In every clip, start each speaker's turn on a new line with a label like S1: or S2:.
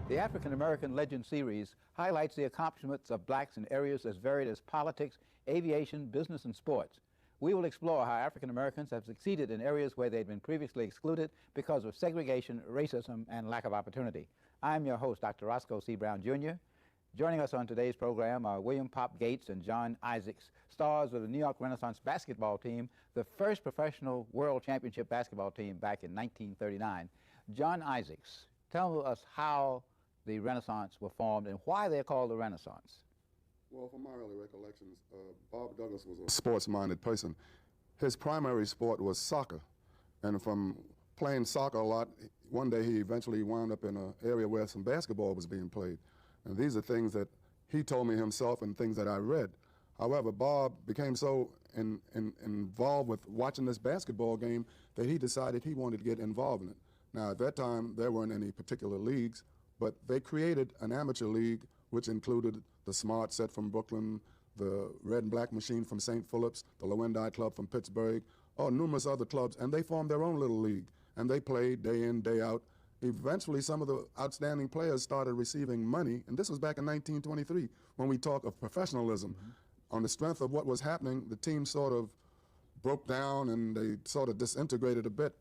S1: The African American Legend series highlights the accomplishments of blacks in areas as varied as politics, aviation, business, and sports. We will explore how African Americans have succeeded in areas where they'd been previously excluded because of segregation, racism, and lack of opportunity. I'm your host, Dr. Roscoe C. Brown, Jr. Joining us on today's program are William Pop Gates and John Isaacs, stars of the New York Renaissance basketball team, the first professional world championship basketball team back in 1939. John Isaacs, tell us how the Renaissance were formed and why they're called the Renaissance.
S2: Well, from my early recollections, Bob Douglas was a sports-minded person. His primary sport was soccer, and from playing soccer a lot, one day he eventually wound up in an area where some basketball was being played. And these are things that he told me himself and things that I read. However, Bob became so involved with watching this basketball game that he decided he wanted to get involved in it. Now, at that time, there weren't any particular leagues, but they created an amateur league, which included the Smart Set from Brooklyn, the Red and Black Machine from St. Philip's, the Lowendai Club from Pittsburgh, or numerous other clubs, and they formed their own little league, and they played day in, day out. Eventually, some of the outstanding players started receiving money, and this was back in 1923, when we talk of professionalism. Mm-hmm. On the strength of what was happening, the team sort of broke down and they sort of disintegrated a bit.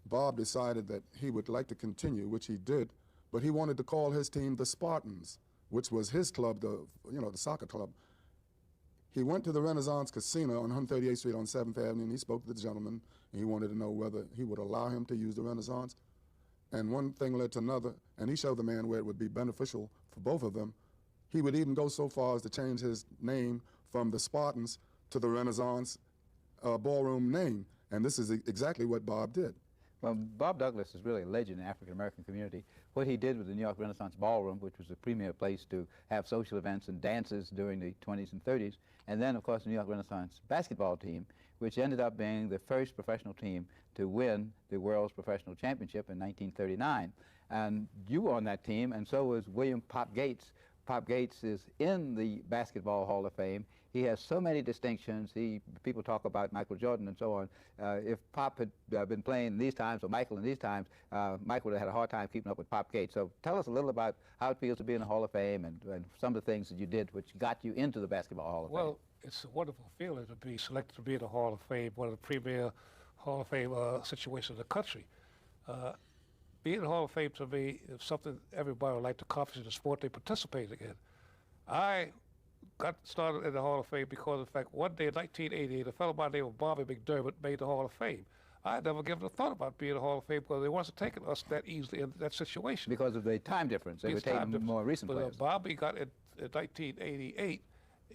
S2: Bob decided that he would like to continue, which he did, but he wanted to call his team the Spartans, which was his club, the soccer club. He went to the Renaissance Casino on 138th Street on 7th Avenue, and he spoke to the gentleman, and he wanted to know whether he would allow him to use the Renaissance. And one thing led to another, and he showed the man where it would be beneficial for both of them. He would even go so far as to change his name from the Spartans to the Renaissance ballroom name, and this is exactly what Bob did.
S1: Well, Bob Douglas is really a legend in the African-American community. What he did with the New York Renaissance Ballroom, which was the premier place to have social events and dances during the 20s and 30s, and then, of course, the New York Renaissance basketball team, which ended up being the first professional team to win the World's Professional Championship in 1939. And you were on that team, and so was William Pop Gates. Pop Gates is in the Basketball Hall of Fame. He has so many distinctions. People talk about Michael Jordan and so on. If Pop had been playing in these times, or Michael in these times, Michael would have had a hard time keeping up with Pop Gates. So tell us a little about how it feels to be in the Hall of Fame and some of the things that you did which got you into the Basketball Hall of Fame.
S3: Well, it's a wonderful feeling to be selected to be in the Hall of Fame, one of the premier Hall of Fame situations in the country. Being in the Hall of Fame to me is something everybody would like to accomplish in the sport they participated in. I got started in the Hall of Fame because of the fact one day in 1988, a fellow by the name of Bobby McDermott made the Hall of Fame. I had never given a thought about being in the Hall of Fame because they wasn't taking us that easily in that situation.
S1: Because of the time difference. They were taking more recent players.
S3: Bobby got in 1988,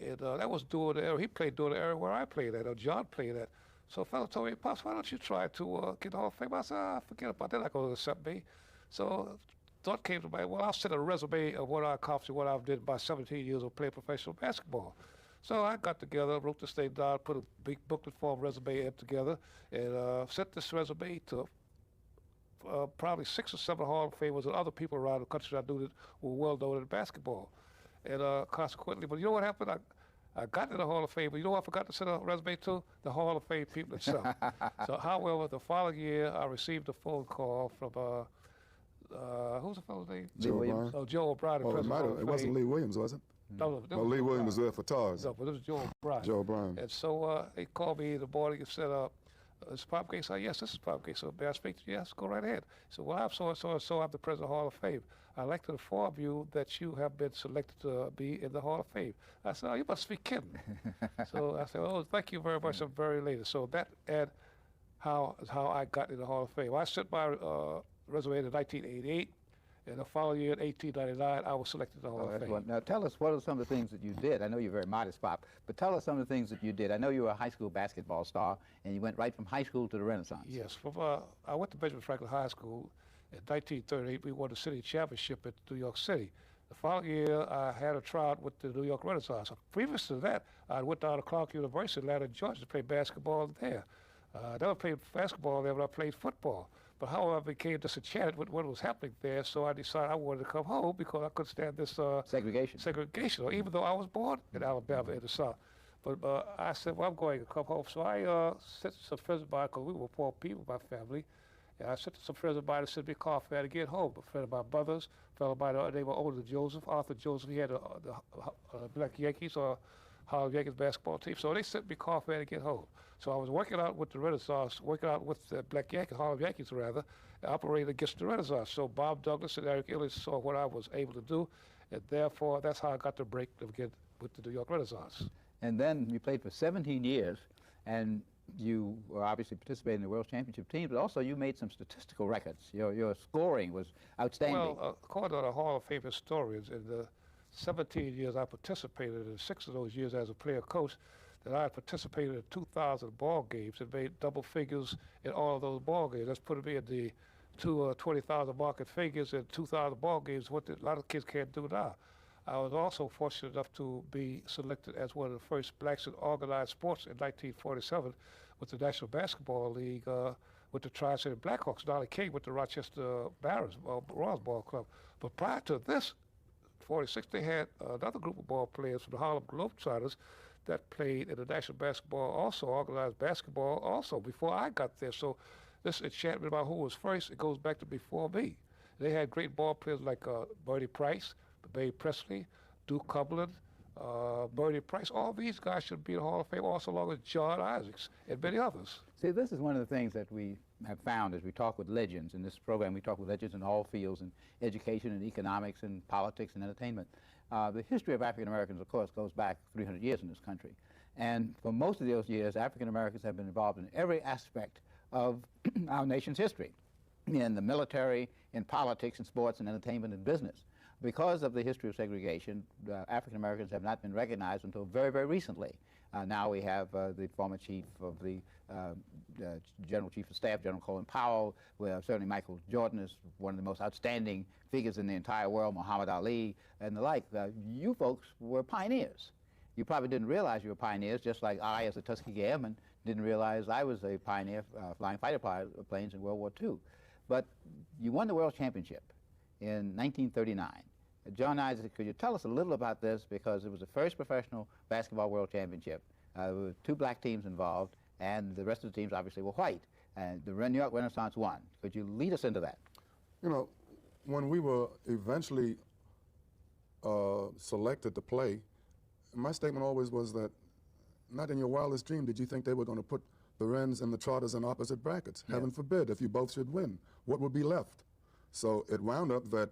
S3: and that was during the era. He played during the era where I played at, or John played at. So a fellow told me, Pops, why don't you try to get the Hall of Fame? I said, forget about that. They're not going to accept me. So thought came to mind, well, I'll send a resume of what I accomplished, what I've did by 17 years of playing professional basketball. So I got together, wrote this thing down, put a big booklet form resume together, and sent this resume to probably 6 or 7 Hall of Famers and other people around the country that I knew that were well known in basketball. And consequently, but you know what happened? I got to the Hall of Fame, but you know what I forgot to send a resume to? The Hall of Fame people itself. So, however, the following year, I received a phone call from, who's the fellow's name?
S2: Joe O'Brien.
S3: Oh, Joe O'Brien.
S2: It wasn't Lee Williams, was it?
S3: No,
S2: Lee Williams was there for TARS.
S3: No, but it was Joe O'Brien.
S2: Joe O'Brien.
S3: And so he called me in the morning and said, is Pop Gates? I said, yes, this is Pop Gates. So may I speak to you? Yes, go right ahead. So, well, I'm so-and-so, and so I'm the president of the Hall of Fame. I'd like to inform you that you have been selected to be in the Hall of Fame. I said, oh, you must be kidding. So I said, oh, thank you very much. I'm very elated. So that and how I got in the Hall of Fame. I sent my resume in 1988. And the following year, in 1899, I was selected to the Hall of Fame.
S1: Now, tell us what are some of the things that you did. I know you're very modest, Pop, but tell us some of the things that you did. I know you were a high school basketball star, and you went right from high school to the Renaissance.
S3: Yes. I went to Benjamin Franklin High School. In 1938, we won the city championship at New York City. The following year, I had a tryout with the New York Renaissance. Previous to that, I went down to Clark University in Atlanta, Georgia, to play basketball there. I never played basketball there, but I played football. But however, I became disenchanted with what was happening there, so I decided I wanted to come home because I couldn't stand this segregation, even though I was born in Alabama in the South. But I said, well, I'm going to come home. So I sent some friends of mine, because we were poor people, my family, And I said to some friends of mine, I said, "Be coffee, I had to get home." A friend of my brother's, a fellow of mine, they were older than Joseph, Arthur Joseph. He had the Black Yankees or Harlem Yankees basketball team. So they sent me coffee, I had to get home. So I was working out with the Renaissance, working out with the Black Yankees, Harlem Yankees rather, operating against the Renaissance. So Bob Douglas and Eric Illich saw what I was able to do, and therefore that's how I got the break to get with the New York Renaissance.
S1: And then you played for 17 years, and you were obviously participating in the World Championship team, but also you made some statistical records. Your scoring was outstanding.
S3: Well, according to the Hall of Fame historians, in the 17 years I participated, in 6 of those years as a player coach, that I had participated in 2,000 ball games and made double figures in all of those ball games. That's putting me at the 20,000 market figures and 2,000 ball games, what a lot of kids can't do now. I was also fortunate enough to be selected as one of the first blacks in organized sports in 1947 with the National Basketball League with the Tri-City Blackhawks. Donnie King with the Rochester Barons, Royals Ball Club. But prior to this, 46, they had another group of ball players from the Harlem Globetrotters that played in the National Basketball, also organized basketball also before I got there. So this enchantment about who was first, it goes back to before me. They had great ball players like Bertie Price, Babe Presley, Duke Cumberland, Bertie Price. All these guys should be in the Hall of Fame, also along with John Isaacs and many others.
S1: See, this is one of the things that we have found as we talk with legends. In this program, we talk with legends in all fields, in education and economics and politics and entertainment. The history of African Americans, of course, goes back 300 years in this country. And for most of those years, African Americans have been involved in every aspect of our nation's history, in the military, in politics, in sports, and entertainment, and business. Because of the history of segregation, African Americans have not been recognized until very, very recently. Now we have the former chief of the General Chief of Staff, General Colin Powell, where certainly Michael Jordan is one of the most outstanding figures in the entire world, Muhammad Ali, and the like. You folks were pioneers. You probably didn't realize you were pioneers, just like I, as a Tuskegee Airman, didn't realize I was a pioneer flying fighter planes in World War II. But you won the World Championship in 1939. John Isaac, could you tell us a little about this, because it was the first professional basketball world championship. There were 2 black teams involved, and the rest of the teams obviously were white. And the New York Renaissance won. Could you lead us into that?
S2: You know, when we were eventually selected to play, my statement always was that not in your wildest dream did you think they were going to put the Wrens and the Charters in opposite brackets. Yeah. Heaven forbid, if you both should win, what would be left? So it wound up that,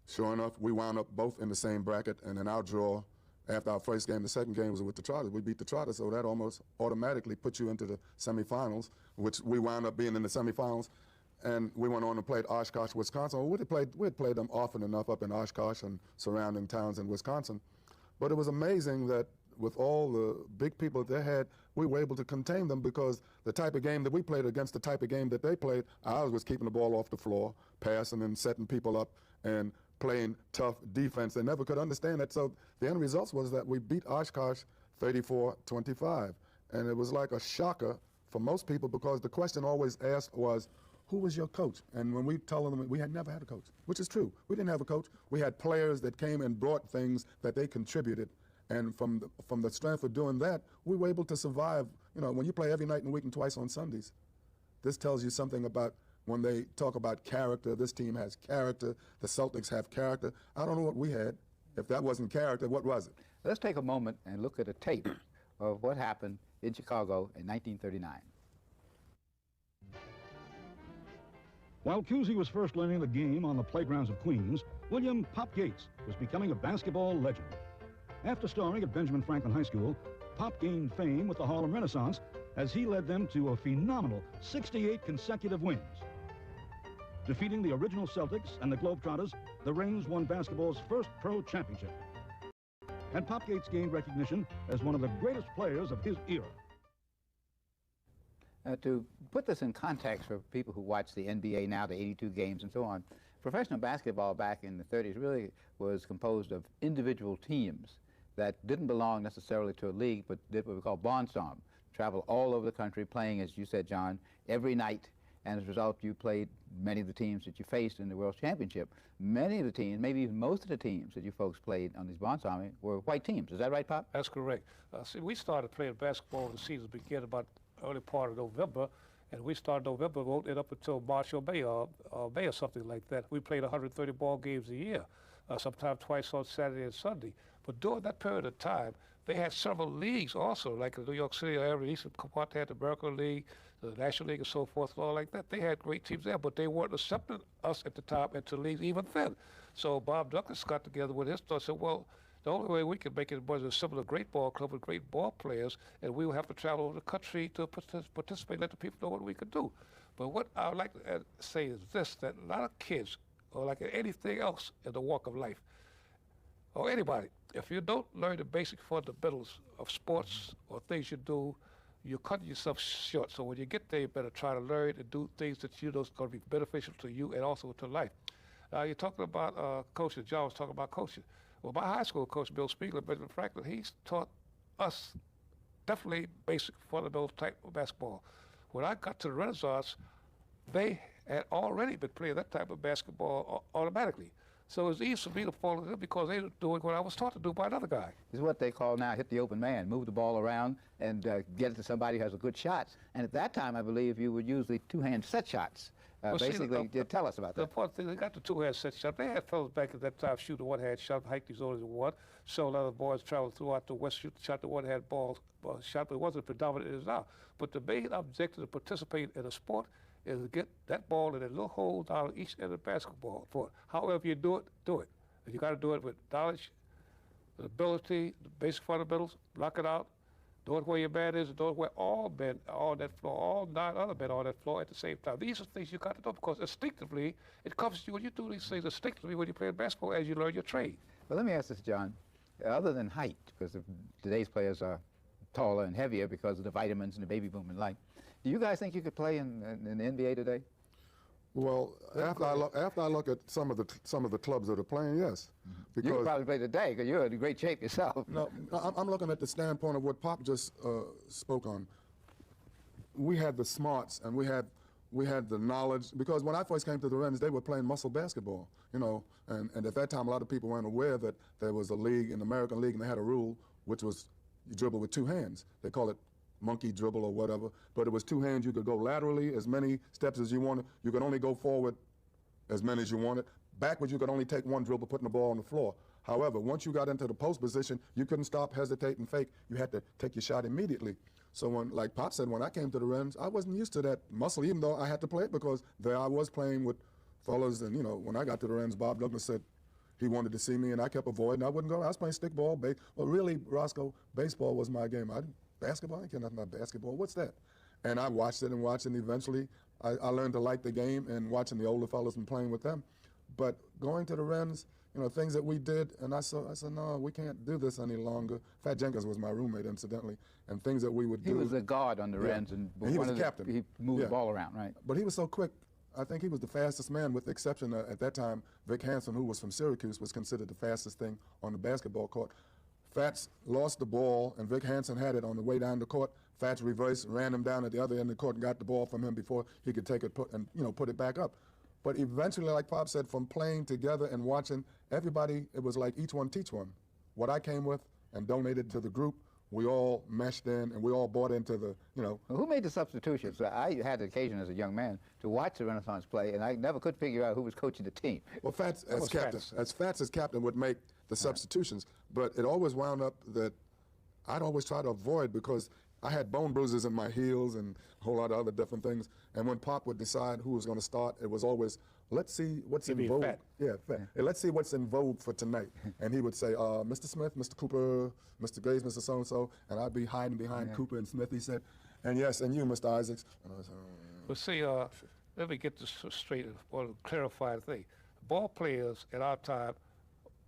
S2: sure enough, we wound up both in the same bracket, and in our draw, after our first game, the second game was with the Charters. We beat the Charters, so that almost automatically put you into the semifinals, which we wound up being in the semifinals, and we went on and played Oshkosh, Wisconsin. Well, we had played them often enough up in Oshkosh and surrounding towns in Wisconsin, but it was amazing that with all the big people that they had, we were able to contain them, because the type of game that we played against the type of game that they played, ours was keeping the ball off the floor, passing and setting people up, and playing tough defense. They never could understand that. So the end result was that we beat Oshkosh 34-25. And it was like a shocker for most people, because the question always asked was, who was your coach? And when we tell them, we had never had a coach, which is true. We didn't have a coach. We had players that came and brought things that they contributed. And from the strength of doing that, we were able to survive. You know, when you play every night in the week and twice on Sundays, this tells you something about when they talk about character. This team has character. The Celtics have character. I don't know what we had. If that wasn't character, what was it?
S1: Let's take a moment and look at a tape of what happened in Chicago in 1939.
S4: While Cousy was first learning the game on the playgrounds of Queens, William Pop Gates was becoming a basketball legend. After starring at Benjamin Franklin High School, Pop gained fame with the Harlem Renaissance as he led them to a phenomenal 68 consecutive wins. Defeating the original Celtics and the Globetrotters, the Reigns won basketball's first pro championship. And Pop Gates gained recognition as one of the greatest players of his era.
S1: To put this in context for people who watch the NBA now, the 82 games and so on, professional basketball back in the 30s really was composed of individual teams that didn't belong necessarily to a league, but did what we call barnstorm, travel all over the country playing, as you said, John, every night. And as a result, you played many of the teams that you faced in the World Championship. Many of the teams, maybe even most of the teams that you folks played on these barnstorming were white teams. Is that right, Pop?
S3: That's correct. See, we started playing basketball when the season began about early part of November, And we started November, wrote it up until March or May or something like that. We played 130 ball games a year, sometimes twice on Saturday and Sunday. But during that period of time, they had several leagues also, like the New York City area, Eastern part, they had the American League, the National League, and so forth, and all like that. They had great teams there, but they weren't accepting us at the top into leagues even then. So Bob Douglas got together with his thoughts and said, well, the only way we can make it was assemble a great ball club with great ball players, and we will have to travel over the country to participate, let the people know what we could do. But what I would like to say is this, that a lot of kids, or like anything else in the walk of life, or anybody, if you don't learn the basic fundamentals of sports or things you do, you're cutting yourself short. So when you get there, you better try to learn and do things that you know is going to be beneficial to you and also to life. You're talking about coaching. John was talking about coaching. Well, my high school coach, Bill Spiegler, Benjamin Franklin, he's taught us definitely basic fundamental type of basketball. When I got to the Renaissance, they had already been playing that type of basketball automatically. So it was easy for me to follow them because they were doing what I was taught to do by another guy.
S1: This is what they call now hit the open man, move the ball around and get it to somebody who has a good shot. And at that time, I believe you would use the two-hand set shots.
S3: Well,
S1: Basically, tell us about
S3: the
S1: that.
S3: important thing, they got the two-hand set shot. They had fellas back at that time shooting one-hand shot, hike these only one. So a lot of boys traveled throughout the West, shoot the shot the one-hand ball shot, but it wasn't predominant as now. But the main objective to participate in a sport is to get that ball in a little hole down each end of the basketball. For however you do it, do it. And you got to do it with knowledge, the ability, the basic fundamentals, block it out, do it where your man is, and do it where all men are on that floor, all 9 other men are on that floor at the same time. These are things you got to know because instinctively, it comes to you when you do these things instinctively when you play basketball as you learn your trade.
S1: Well, let me ask this, John. Other than height, because today's players are taller and heavier because of the vitamins and the baby boom and life, do you guys think you could play in the NBA today?
S2: Well, after I look at some of the clubs that are playing, yes. Because
S1: You could probably play today because you're in great shape yourself.
S2: No, I'm looking at the standpoint of what Pop just spoke on. We had the smarts and we had the knowledge, because when I first came to the Reds, they were playing muscle basketball, you know, and at that time a lot of people weren't aware that there was a league, an American league, and they had a rule which was you dribble with 2 hands. They call it monkey dribble or whatever, but it was 2 hands. You could go laterally as many steps as you wanted. You could only go forward as many as you wanted. Backwards, you could only take 1 dribble, putting the ball on the floor. However, once you got into the post position, you couldn't stop, hesitate, and fake. You had to take your shot immediately. So when, like Pop said, when I came to the Reds, I wasn't used to that muscle, even though I had to play it because there I was playing with fellas. And, you know, when I got to the Reds, Bob Douglas said he wanted to see me, and I kept avoiding. I wouldn't go. I was playing stickball. Well, really, Roscoe, baseball was my game. Basketball? I can't nothing about basketball. What's that? And I watched it and watched it, and eventually I learned to like the game and watching the older fellas and playing with them. But going to the Reds, you know, things that we did, and I said, no, we can't do this any longer. Fat Jenkins was my roommate, incidentally, and things that we would do.
S1: He was the guard on the Reds, and
S2: he was the captain.
S1: He moved the ball around, right?
S2: But he was so quick. I think he was the fastest man, with the exception at that time, Vic Hansen, who was from Syracuse, was considered the fastest thing on the basketball court. Fats lost the ball, and Vic Hansen had it on the way down the court. Fats reversed, ran him down at the other end of the court, and got the ball from him before he could take it put it back up. But eventually, like Pop said, from playing together and watching everybody, it was like each one teach one. What I came with and donated to the group, we all meshed in, and we all bought into the, you know.
S1: Well, who made the substitutions? I had the occasion as a young man to watch the Renaissance play, and I never could figure out who was coaching the team.
S2: Well, Fats as captain, Fats as captain would make the substitutions, but it always wound up that I'd always try to avoid, because I had bone bruises in my heels and a whole lot of other different things. And when Pop would decide who was going to start, it was always, let's see what's in vogue.
S3: Fat.
S2: Yeah, fat. Yeah, let's see what's in vogue for tonight. And he would say, Mr. Smith, Mr. Cooper, Mr. Graves, Mr. So-and-so, and I'd be hiding behind Cooper and Smith. He said, and yes, and you, Mr. Isaacs. And I was,
S3: Well, see, let me get this straight or clarify the thing. Ball players at our time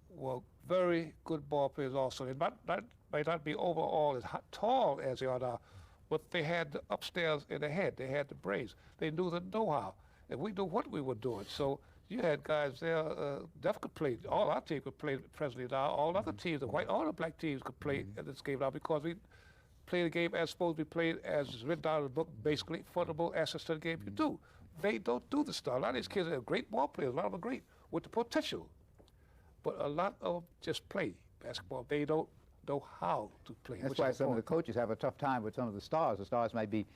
S3: were very good ball players also. They might not be overall as tall as they are now, but they had the upstairs in the head. They had the brains. They knew the know-how, and we knew what we were doing. So you had guys there that could play. All our team could play presently now. All other teams, the white or the black teams, could play in this game now because we play the game as supposed to be played as is written down in the book, basically fundamental aspects to the game you do. They don't do this stuff. A lot of these kids are great ball players. A lot of them are great with the potential. But a lot of them just play basketball. They don't know how to play.
S1: That's
S3: which
S1: why
S3: is
S1: some of the
S3: important.
S1: coaches have a tough time with some of the stars. The stars might be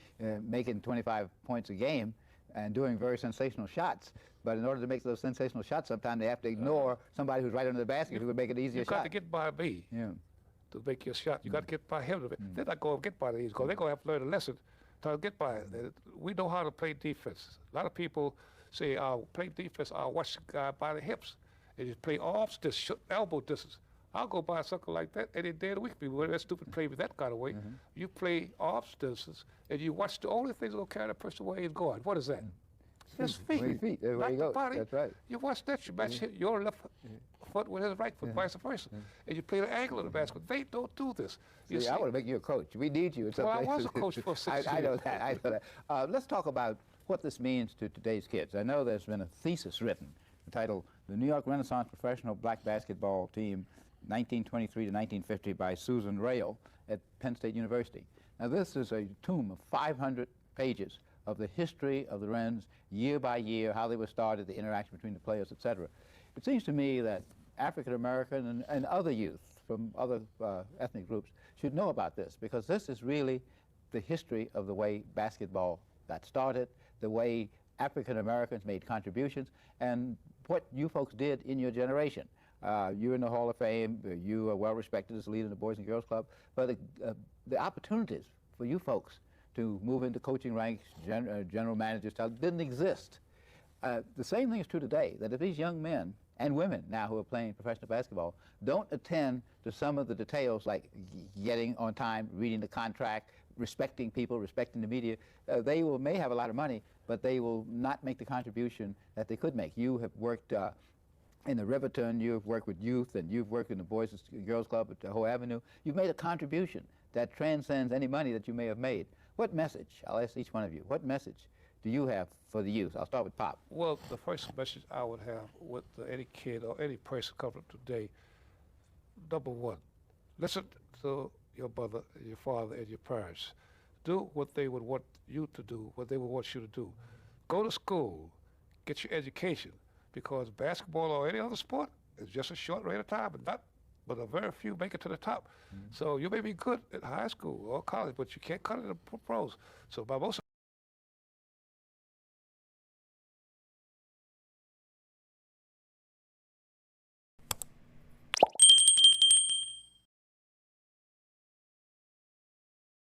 S1: making 25 points a game and doing very sensational shots, but in order to make those sensational shots, sometimes they have to ignore somebody who's right under the basket who would make it easier
S3: You got
S1: shot.
S3: to get by me
S1: Yeah.
S3: to make your shot. You got to get by him to They're not going to get by these because they're going to have to learn a lesson to get by it. We know how to play defense. A lot of people say, I'll play defense, I'll watch the guy by the hips. And you play off this elbow distance. I'll go by something like that any day of the week. People, that stupid play with that kind of way. You play off distance, and you watch the only thing that will carry the person where he's going. What is that? Just feet.
S1: Feet. There
S3: Not
S1: you
S3: the
S1: go.
S3: body.
S1: That's right.
S3: You watch that, you match your left foot with his right foot, vice versa. And you play the angle of the basket. They don't do this. You
S1: See, I want to make you a coach. We need you in some
S3: Well, I
S1: places.
S3: was a coach for 6
S1: I know
S3: years.
S1: that. I know that. Let's talk about what this means to today's kids. I know there's been a thesis written entitled "The New York Renaissance Professional Black Basketball Team, 1923 to 1950" by Susan Rail at Penn State University. Now, this is a tome of 500 pages of the history of the Wrens year by year, how they were started, the interaction between the players, etc. It seems to me that African American and other youth from other ethnic groups should know about this, because this is really the history of the way basketball got started, the way African Americans made contributions, and what you folks did in your generation. You're in the Hall of Fame, you are well respected as a leader in the Boys and Girls Club, but the opportunities for you folks to move into coaching ranks, general managers, didn't exist. The same thing is true today, that if these young men and women now who are playing professional basketball don't attend to some of the details like getting on time, reading the contract, respecting people, respecting the media, they may have a lot of money, but they will not make the contribution that they could make. You have worked in the Riverton, you've worked with youth, and you've worked in the Boys and Girls Club at Hoe Avenue. You've made a contribution that transcends any money that you may have made. What message, I'll ask each one of you, what message do you have for the youth? I'll start with Pop.
S3: Well, the first message I would have with any kid or any person coming up today, number one, listen to your mother, and your father, and your parents. Do what they would want you to do, what they would want you to do. Go to school, get your education, because basketball or any other sport is just a short rate of time, but a very few make it to the top. So you may be good at high school or college, but you can't cut it in the pros. So by most